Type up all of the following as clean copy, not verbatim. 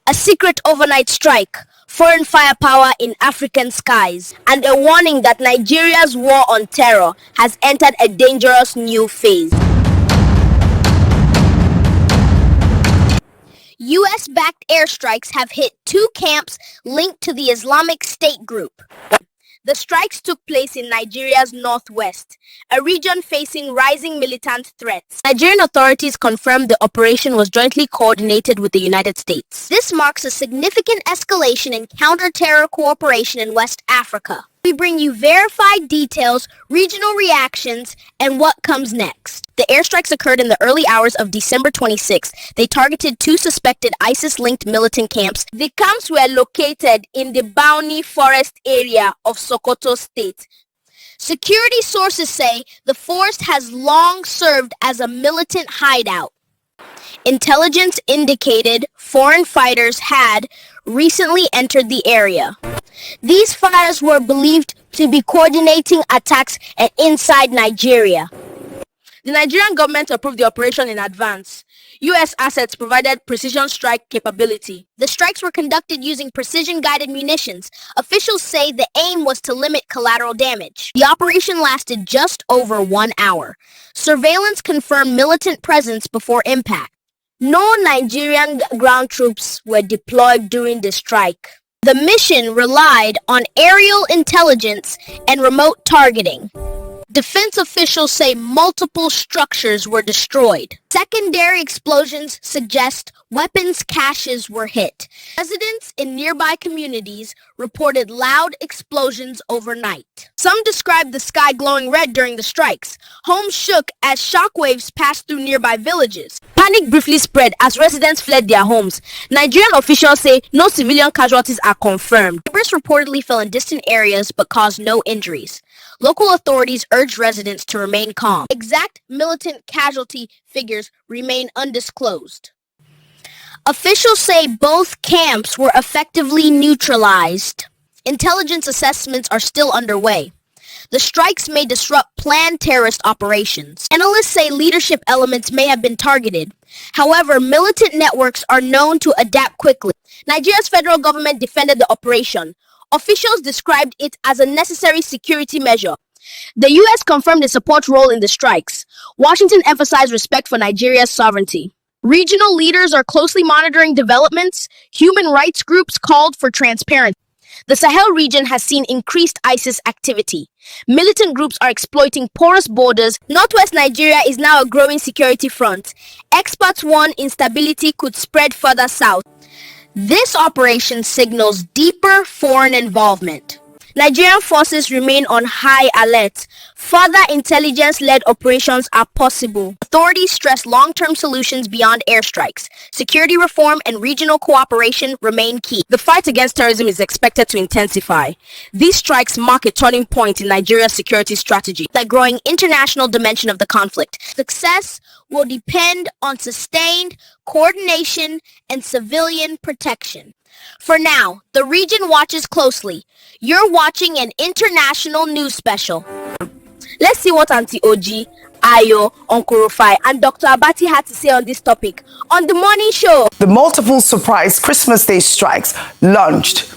a secret overnight strike, foreign firepower in African skies, and a warning that Nigeria's war on terror has entered a dangerous new phase. US-backed airstrikes have hit two camps linked to the Islamic State group. The strikes took place in Nigeria's northwest, a region facing rising militant threats. Nigerian authorities confirmed the operation was jointly coordinated with the United States. This marks a significant escalation in counter-terror cooperation in West Africa. We bring you verified details, regional reactions, and what comes next. The airstrikes occurred in the early hours of December 26. They targeted two suspected ISIS-linked militant camps. The camps were located in the Bauni Forest area of Sokoto State. Security sources say the forest has long served as a militant hideout. Intelligence indicated foreign fighters had recently entered the area. These fighters were believed to be coordinating attacks inside Nigeria. The Nigerian government approved the operation in advance. U.S. assets provided precision strike capability. The strikes were conducted using precision-guided munitions. Officials say the aim was to limit collateral damage. The operation lasted just over 1 hour. Surveillance confirmed militant presence before impact. No Nigerian ground troops were deployed during the strike. The mission relied on aerial intelligence and remote targeting. Defense officials say multiple structures were destroyed. Secondary explosions suggest weapons caches were hit. Residents in nearby communities reported loud explosions overnight. Some described the sky glowing red during the strikes. Homes shook as shockwaves passed through nearby villages. Panic briefly spread as residents fled their homes. Nigerian officials say no civilian casualties are confirmed. Debris reportedly fell in distant areas but caused no injuries. Local authorities urged residents to remain calm. Exact militant casualty figures remain undisclosed. Officials say both camps were effectively neutralized. Intelligence assessments are still underway. The strikes may disrupt planned terrorist operations. Analysts say leadership elements may have been targeted. However, militant networks are known to adapt quickly. Nigeria's federal government defended the operation. Officials described it as a necessary security measure. The U.S. confirmed its support role in the strikes. Washington emphasized respect for Nigeria's sovereignty. Regional leaders are closely monitoring developments. Human rights groups called for transparency. The Sahel region has seen increased ISIS activity. Militant groups are exploiting porous borders. Northwest Nigeria is now a growing security front. Experts warn instability could spread further south. This operation signals deeper foreign involvement. Nigerian forces remain on high alert. Further intelligence-led operations are possible. Authorities stress long-term solutions beyond airstrikes. Security reform and regional cooperation remain key. The fight against terrorism is expected to intensify. These strikes mark a turning point in Nigeria's security strategy, the growing international dimension of the conflict. Success will depend on sustained coordination and civilian protection. For now, the region watches closely. You're watching an international news special. Let's see what Auntie Oji, Ayo, Uncle Rufai, and Dr. Abati had to say on this topic on the morning show. The multiple surprise Christmas Day strikes launched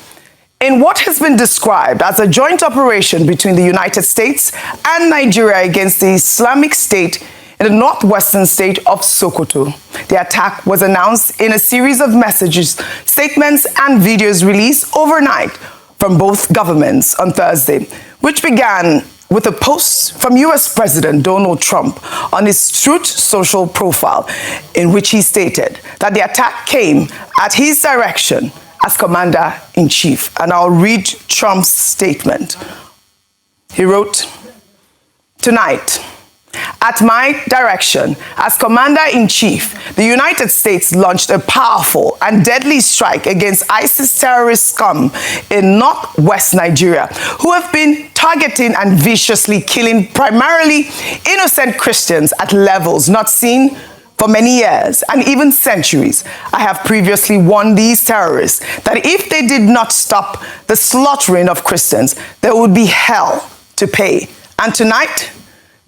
in what has been described as a joint operation between the United States and Nigeria against the Islamic State in the northwestern state of Sokoto. The attack was announced in a series of messages, statements, and videos released overnight from both governments on Thursday, which began with a post from U.S. President Donald Trump on his Truth Social profile, in which he stated that the attack came at his direction as Commander-in-Chief. And I'll read Trump's statement. He wrote, "Tonight, at my direction as Commander-in-Chief, the United States launched a powerful and deadly strike against ISIS terrorist scum in northwest Nigeria, who have been targeting and viciously killing primarily innocent Christians at levels not seen for many years and even centuries. I have previously warned these terrorists that if they did not stop the slaughtering of Christians, there would be hell to pay. And tonight,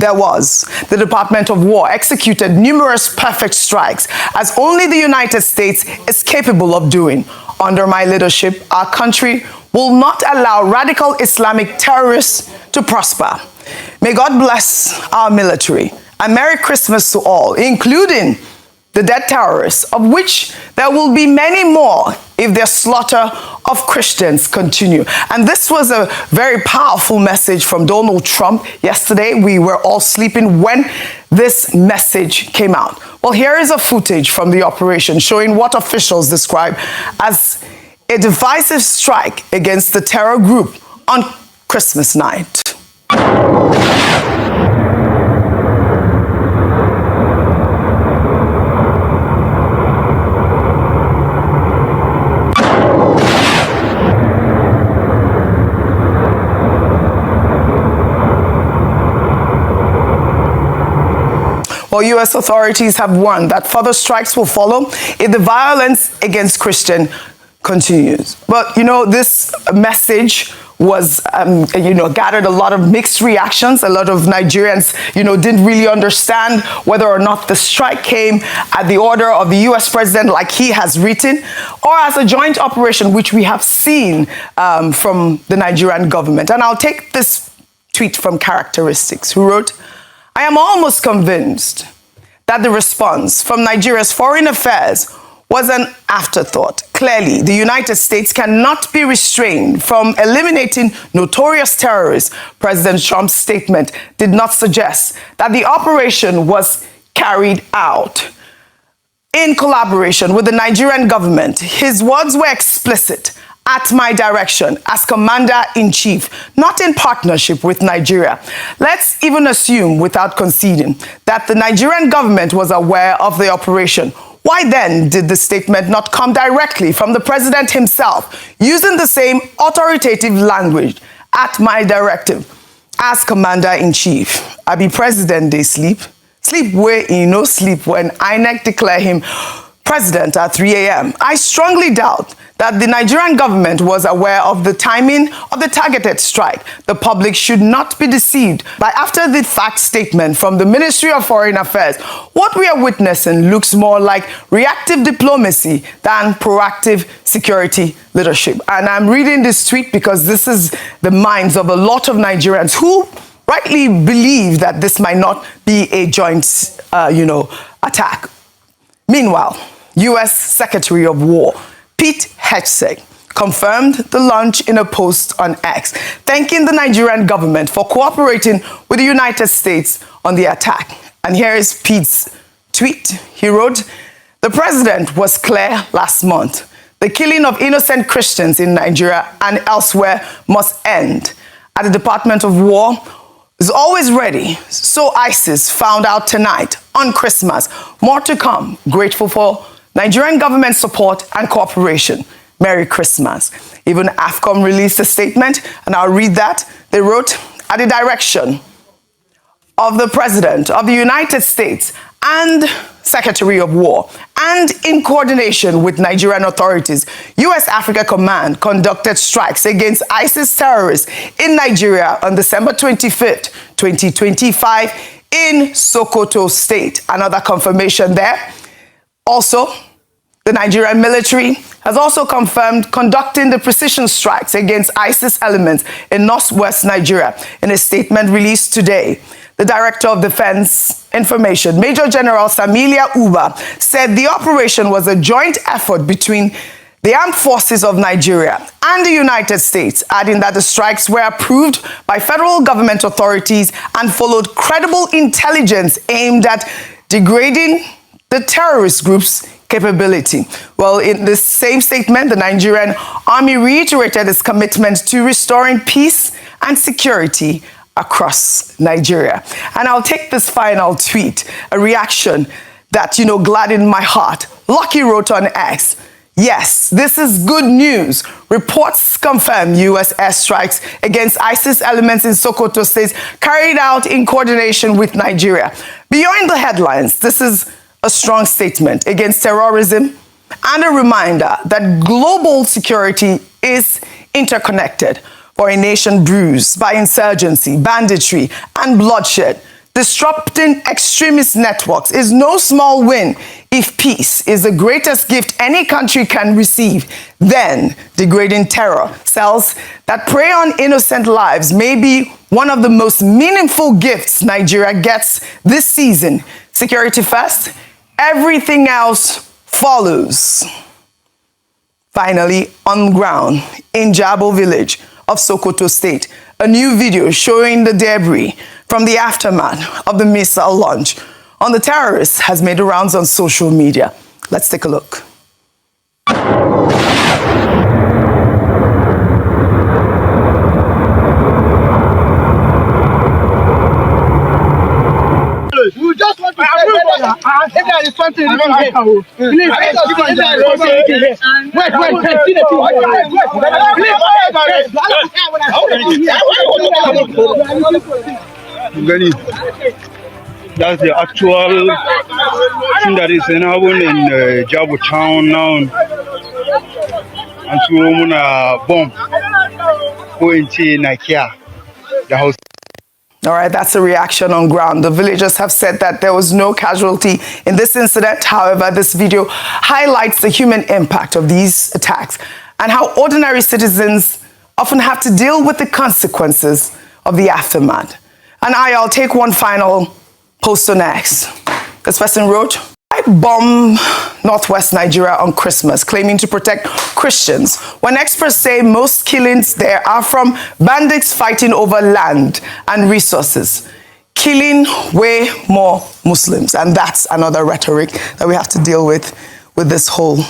there was. The Department of War executed numerous perfect strikes, as only the United States is capable of doing. Under my leadership, our country will not allow radical Islamic terrorists to prosper. May God bless our military, and Merry Christmas to all, including the dead terrorists, of which there will be many more if their slaughter of Christians continue. And this was a very powerful message from Donald Trump yesterday. We were all sleeping when this message came out. Well, here is a footage from the operation showing what officials describe as a divisive strike against the terror group on Christmas night. Well, U.S. authorities have warned that further strikes will follow if the violence against Christians continues. But, this message was, gathered a lot of mixed reactions. A lot of Nigerians, didn't really understand whether or not the strike came at the order of the U.S. president, like he has written, or as a joint operation, which we have seen from the Nigerian government. And I'll take this tweet from Characteristics, who wrote, I am almost convinced that the response from Nigeria's foreign affairs was an afterthought. Clearly, the United States cannot be restrained from eliminating notorious terrorists. President Trump's statement did not suggest that the operation was carried out in collaboration with the Nigerian government. His words were explicit. At my direction as Commander-in-Chief, not in partnership with Nigeria. Let's even assume, without conceding, that the Nigerian government was aware of the operation. Why then did the statement not come directly from the president himself, using the same authoritative language? At my directive as Commander-in-Chief. I be president, they sleep. Sleep where he no sleep when INEC declare him president at 3 a.m. I strongly doubt that the Nigerian government was aware of the timing of the targeted strike. The public should not be deceived by after-the-fact statement from the Ministry of Foreign Affairs. What we are witnessing looks more like reactive diplomacy than proactive security leadership. And I'm reading this tweet because this is the minds of a lot of Nigerians who rightly believe that this might not be a joint, attack. Meanwhile, U.S. Secretary of War Pete Hegseth confirmed the launch in a post on X, thanking the Nigerian government for cooperating with the United States on the attack. And here is Pete's tweet. He wrote, the president was clear last month. The killing of innocent Christians in Nigeria and elsewhere must end. At the Department of War is always ready. So ISIS found out tonight on Christmas. More to come. Grateful for Nigerian government support and cooperation. Merry Christmas. Even AFCOM released a statement, and I'll read that. They wrote, at the direction of the President of the United States and Secretary of War, and in coordination with Nigerian authorities, U.S. Africa Command conducted strikes against ISIS terrorists in Nigeria on December 25th, 2025 in Sokoto State. Another confirmation there. Also, the Nigerian military has also confirmed conducting the precision strikes against ISIS elements in northwest Nigeria. In a statement released today, the Director of Defense Information, Major General Samilia Uba, said the operation was a joint effort between the armed forces of Nigeria and the United States, adding that the strikes were approved by federal government authorities and followed credible intelligence aimed at degrading the terrorist group's capability. Well, in this same statement, the Nigerian army reiterated its commitment to restoring peace and security across Nigeria. And I'll take this final tweet, a reaction that, gladdened my heart. Lucky wrote on X, yes, this is good news. Reports confirm U.S. airstrikes against ISIS elements in Sokoto State carried out in coordination with Nigeria. Beyond the headlines, this is a strong statement against terrorism and a reminder that global security is interconnected. For a nation bruised by insurgency, banditry, and bloodshed, Disrupting extremist networks is no small win if peace is the greatest gift any country can receive. Then degrading terror cells that prey on innocent lives may be one of the most meaningful gifts Nigeria gets this season. Security first, everything else follows. Finally, on ground in Jabo village of Sokoto State, a new video showing the debris from the aftermath of the missile launch on the terrorists has made the rounds on social media. Let's take a look. You just want to say if there is something wrong here, please let us see if there is something here. Wait, see the Gani, that's the actual thing that is happening in Jabo town now. And so we're bomb going to Nigeria, the house. All right, that's a reaction on ground. The villagers have said that there was no casualty in this incident. However, this video highlights the human impact of these attacks and how ordinary citizens often have to deal with the consequences of the aftermath. And I'll take one final poster next. This person wrote, "I bomb northwest Nigeria on Christmas, claiming to protect Christians, when experts say most killings there are from bandits fighting over land and resources, killing way more Muslims." And that's another rhetoric that we have to deal with this whole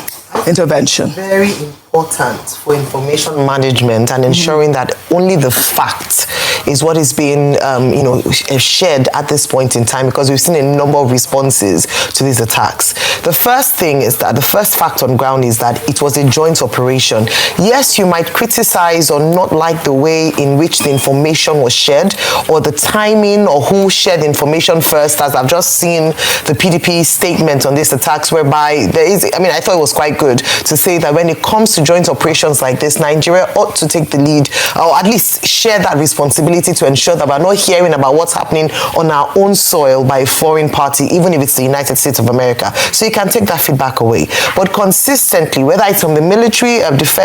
intervention. Very important for information management and ensuring that only the fact is what is being shared at this point in time, because we've seen a number of responses to these attacks. The first thing is that the first fact on ground is that it was a joint operation. Yes, you might criticize or not like the way in which the information was shared or the timing or who shared the information first, as I've just seen the PDP statement on these attacks, whereby there is, I thought it was quite good to say that when it comes to joint operations like this, Nigeria ought to take the lead, or at least share that responsibility to ensure that we're not hearing about what's happening on our own soil by a foreign party, even if it's the United States of America. So you can take that feedback away. But consistently, whether it's from the military,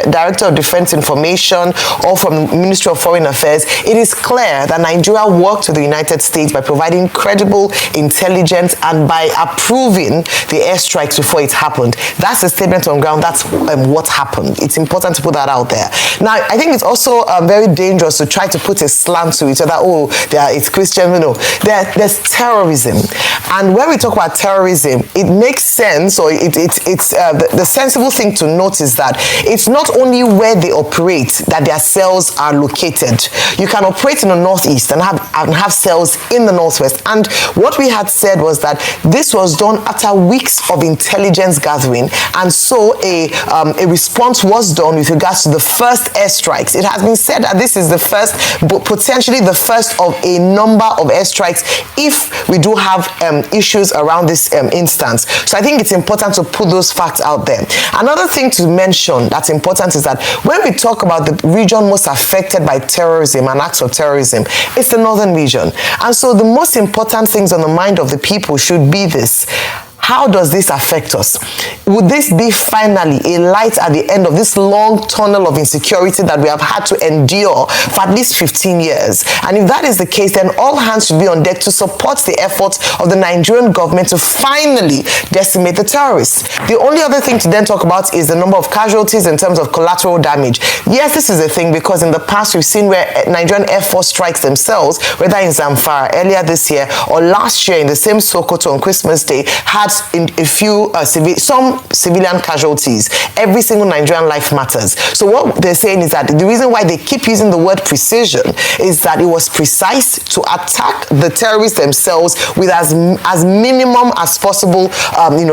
Director of Defense Information, or from the Ministry of Foreign Affairs, it is clear that Nigeria worked with the United States by providing credible intelligence and by approving the airstrikes before it happened. That's a statement on ground. That's what happened. It's important to put that out there. Now, I think it's also very dangerous to try to put a slant to it, so that, it's Christian. There's terrorism. And when we talk about terrorism, it makes sense, or the sensible thing to note is that it's not only where they operate that their cells are located. You can operate in the northeast and have cells in the northwest. And what we had said was that this was done after weeks of intelligence gathering, and so a response was done with regards to the first airstrikes. It has been said that this is the first, but potentially the first of a number of airstrikes if we do have issues around this instance. So I think it's important to put those facts out there. Another thing to mention that's important is that when we talk about the region most affected by terrorism and acts of terrorism, it's the northern region. And so the most important things on the mind of the people should be this: how does this affect us? Would this be finally a light at the end of this long tunnel of insecurity that we have had to endure for at least 15 years? And if that is the case, then all hands should be on deck to support the efforts of the Nigerian government to finally decimate the terrorists. The only other thing to then talk about is the number of casualties in terms of collateral damage. Yes, this is a thing because in the past we've seen where Nigerian Air Force strikes themselves, whether in Zamfara earlier this year or last year in the same Sokoto on Christmas Day, had in a few some civilian casualties. Every single Nigerian life matters. So what they're saying is that the reason why they keep using the word precision is that it was precise to attack the terrorists themselves with as minimum as possible,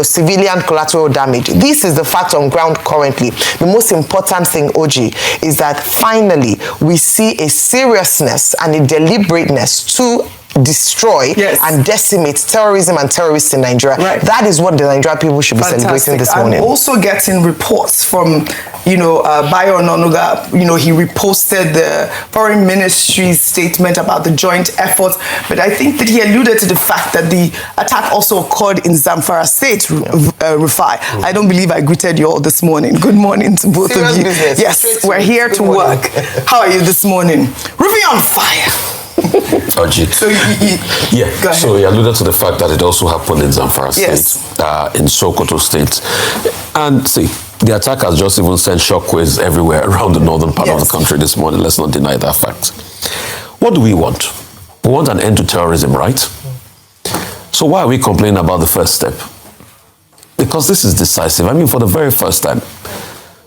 civilian collateral damage. This is the fact on ground currently. The most important thing, Oji, is that finally we see a seriousness and a deliberateness to destroy and decimate terrorism and terrorists in Nigeria. That is what the Nigerian people should be celebrating this morning. I'm also getting reports from, Bayo Ononuga, he reposted the foreign ministry's statement about the joint efforts, but I think that he alluded to the fact that the attack also occurred in Zamfara State, Rufai. I don't believe I greeted you all this morning. Good morning to both of you. Business. Yes, we're here to work. How are you this morning? Ruby on fire. Oji. So he alluded to the fact that it also happened in Zamfara State, in Sokoto State. And see, the attack has just even sent shockwaves everywhere around the northern part of the country this morning. Let's not deny that fact. What do we want? We want an end to terrorism, right? So why are we complaining about the first step? Because this is decisive. I mean, for the very first time,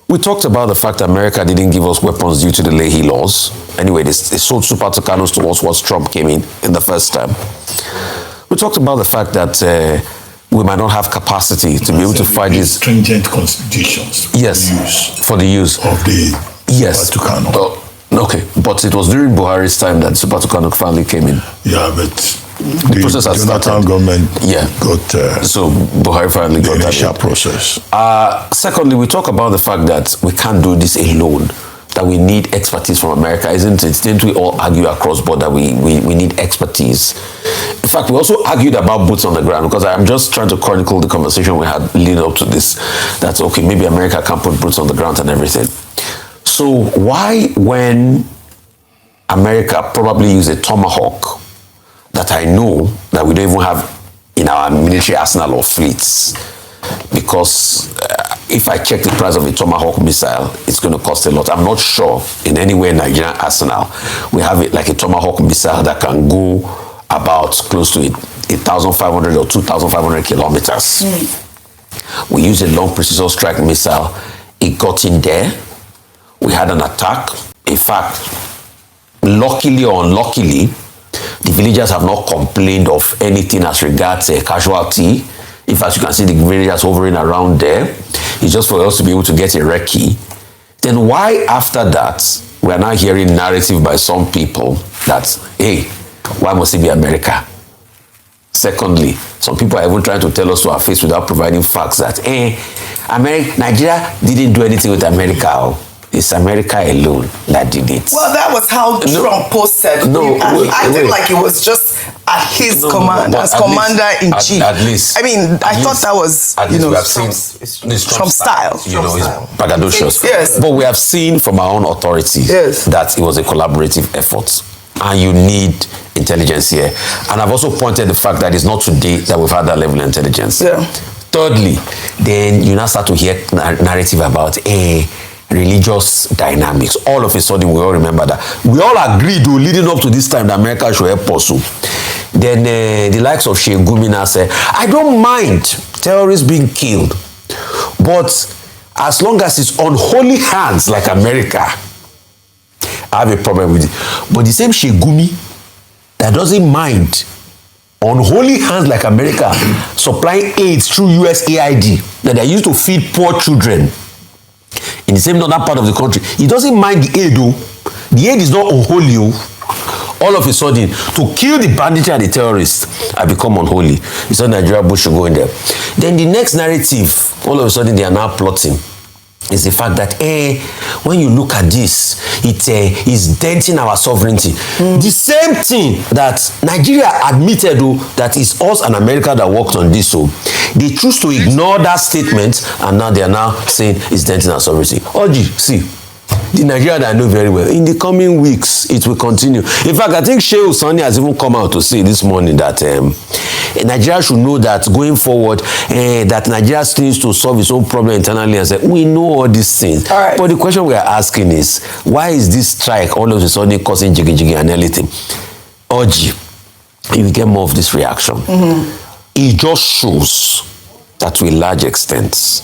we talked about the fact that America didn't give us weapons due to the Leahy laws. Anyway, they sold Super Tucanos to us once Trump came in the first time. We talked about the fact that we might not have capacity to be able to fight these stringent constitutions. For the use of the Super Tucano. Okay, but it was during Buhari's time that Super Tucano finally came in. Yeah, but the process has started. Government got so Buhari finally got the initial process. Secondly, we talk about the fact that we can't do this alone, that we need expertise from America, isn't it? Didn't we all argue across board that we need expertise? In fact, we also argued about boots on the ground, because I'm just trying to chronicle the conversation we had leading up to this. That's okay, maybe America can put boots on the ground and everything. So why, when America probably used a Tomahawk that I know that we don't even have in our military arsenal or fleets, because if I check the price of a Tomahawk missile, it's going to cost a lot. I'm not sure in any way in Nigerian arsenal we have it like a Tomahawk missile that can go about close to 1,500 or 2,500 kilometers. We used a long precision strike missile. It got in there. We had an attack. In fact, luckily or unluckily, the villagers have not complained of anything as regards a casualty. In fact, you can see the villagers hovering around there. It's just for us to be able to get a recce. Then why after that, we are now hearing narrative by some people that, hey, why must it be America? Secondly, some people are even trying to tell us to our face without providing facts that, Nigeria didn't do anything with America. It's America alone that did it. Well, that was how Trump posted. I feel like it was just at his command, as commander-in-chief. At least. I mean, I thought that was, we have seen Trump style. It's braggadocious. Yes. But we have seen from our own authority that it was a collaborative effort. And you need intelligence here. And I've also pointed the fact that it's not today that we've had that level of intelligence. Thirdly, then you now start to hear narrative about religious dynamics. All of a sudden, we all remember that. We all agreed, leading up to this time, that America should help pursue. Then the likes of Sheikh Gumi now said, I don't mind terrorists being killed, but as long as it's on holy hands like America, I have a problem with it. But the same Sheikh Gumi that doesn't mind on holy hands like America supplying aid through USAID that they used to feed poor children in the same northern part of the country, he doesn't mind the aid though. The aid is not unholy. All of a sudden, to kill the banditry and the terrorists have become unholy. It's not Nigeria Bush should go in there. Then the next narrative, all of a sudden they are now plotting, is the fact that when you look at this, it is denting our sovereignty. The same thing that Nigeria admitted that it's us and America that worked on this. So they choose to ignore that statement, and now they are now saying it's denting our sovereignty. Oji, see, the Nigeria that I know very well, in the coming weeks, it will continue. In fact, I think Shehu Sani has even come out to say this morning that Nigeria should know that going forward, that Nigeria needs to solve its own problem internally and say, we know all these things. But the question we are asking is, why is this strike all of a sudden causing jiggy and everything? Oji, you get more of this reaction. It just shows that to a large extent,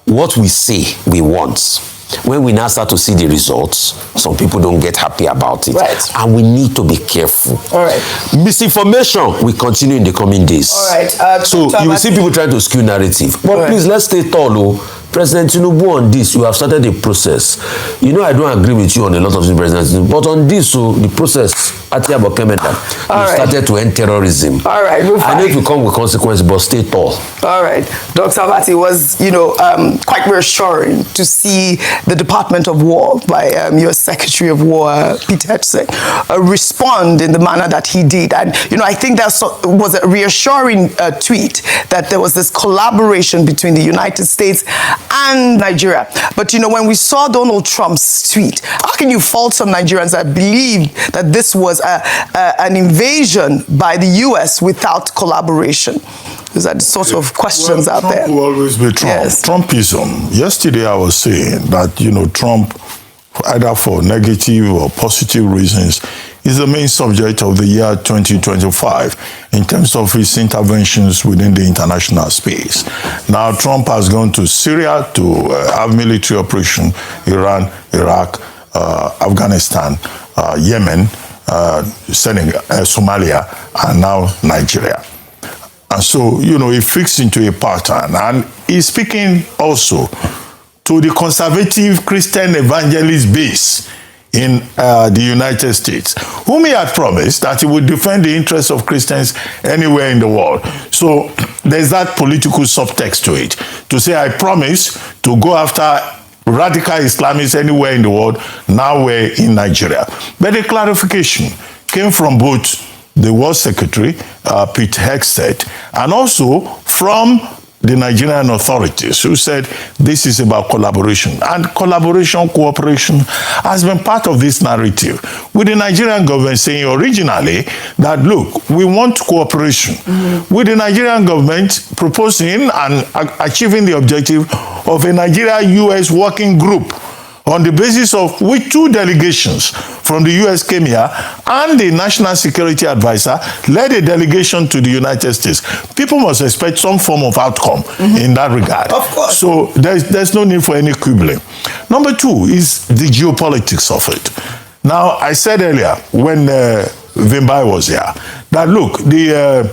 what we say we want, when we now start to see the results, some people don't get happy about it. And we need to be careful. Misinformation will continue in the coming days. So you will see people trying to skew narrative. But please, let's stay tall, President Tinubu, on this, you have started a process. You know, I don't agree with you on a lot of things, President Tinubu, but on this, so the process, Atiaba Kemeda, you started to end terrorism. All right, I know it will come with consequences, but stay tall. All right. Dr. Abati, was, quite reassuring to see the Department of War by your Secretary of War, Peter Hegseth, respond in the manner that he did. And, I think that was a reassuring tweet that there was this collaboration between the United States and Nigeria. But, when we saw Donald Trump's tweet, how can you fault some Nigerians that believe that this was an invasion by the U.S. without collaboration? Those are the sort of questions out there. Trump will always be Trump. Yes. Trumpism. Yesterday I was saying that, Trump, either for negative or positive reasons, is the main subject of the year 2025 in terms of his interventions within the international space. Now, Trump has gone to Syria to have military operation, Iran, Iraq, Afghanistan, Yemen, Somalia, and now Nigeria. And so, he fits into a pattern. And he's speaking also to the conservative Christian evangelist base in the United States, whom he had promised that he would defend the interests of Christians anywhere in the world. So there's that political subtext to it, to say, I promise to go after radical Islamists anywhere in the world. Now we're in Nigeria. But the clarification came from both the War Secretary, Pete Hegseth, and also from the Nigerian authorities, who said this is about collaboration. And collaboration, cooperation has been part of this narrative, with the Nigerian government saying originally that, look, we want cooperation, with the Nigerian government proposing and achieving the objective of a Nigeria-US working group, on the basis of which two delegations from the US came here, and the National Security Advisor led a delegation to the United States. People must expect some form of outcome in that regard. Of course. So there's no need for any quibbling. Number two is the geopolitics of it. Now, I said earlier, when Vimbai was here, that look, the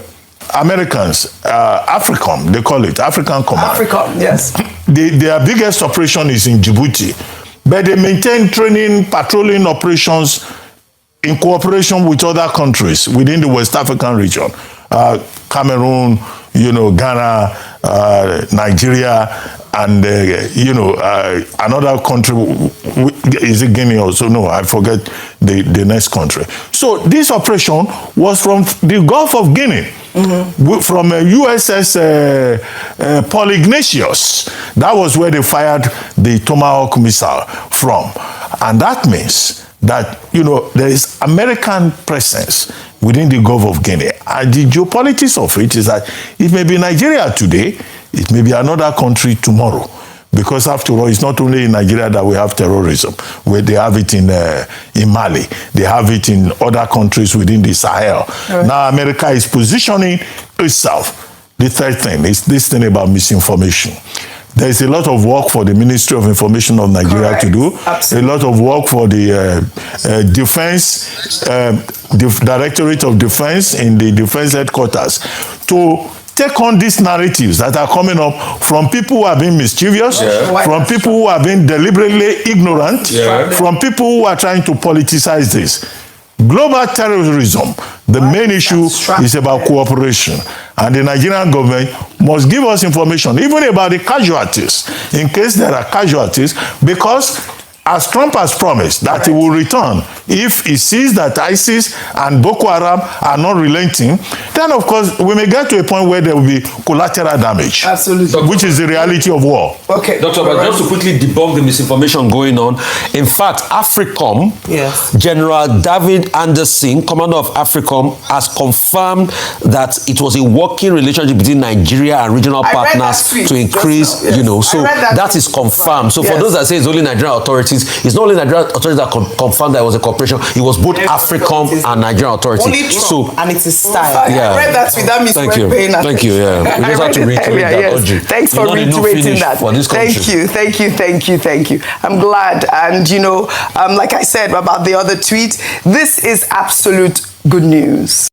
Americans, AFRICOM, they call it, African Command. AFRICOM, yes. Their biggest operation is in Djibouti. But they maintain training, patrolling operations in cooperation with other countries within the West African region. Cameroon, Ghana, Nigeria, and, another country, is it Guinea also? No, I forget the next country. So this operation was from the Gulf of Guinea, from USS Paul Ignatius. That was where they fired the Tomahawk missile from. And that means that, there is American presence within the Gulf of Guinea. And the geopolitics of it is that it may be Nigeria today, it may be another country tomorrow. Because after all, it's not only in Nigeria that we have terrorism, where they have it in Mali, they have it in other countries within the Sahel. Right. Now America is positioning itself. The third thing is this thing about misinformation. There is a lot of work for the Ministry of Information of Nigeria to do. Absolutely. A lot of work for the Defense, the Directorate of Defense in the Defense Headquarters to take on these narratives that are coming up from people who are being mischievous, from people who are being deliberately ignorant, from people who are trying to politicize this. Global terrorism, the main issue is about cooperation. And the Nigerian government must give us information, even about the casualties, in case there are casualties, because as Trump has promised that he will return if he sees that ISIS and Boko Haram are not relenting, then of course we may get to a point where there will be collateral damage. Absolutely. Which is the reality of war. Okay. Doctor, but just to quickly debunk the misinformation going on, in fact, AFRICOM, General David Anderson, commander of AFRICOM, has confirmed that it was a working relationship between Nigeria and regional partners to increase, so that is confirmed. So for those that say it's only Nigerian authorities, it's not only Nigerian authorities that confirmed that it was a cooperation, it was both AFRICOM and Nigerian authorities. So, and it's a style. Yeah. I read that with that Thank you. Thank you. Yeah. We just have to reiterate that, Audrey. Thanks for reiterating that. Thank you. I'm glad. And, like I said about the other tweet, this is absolute good news.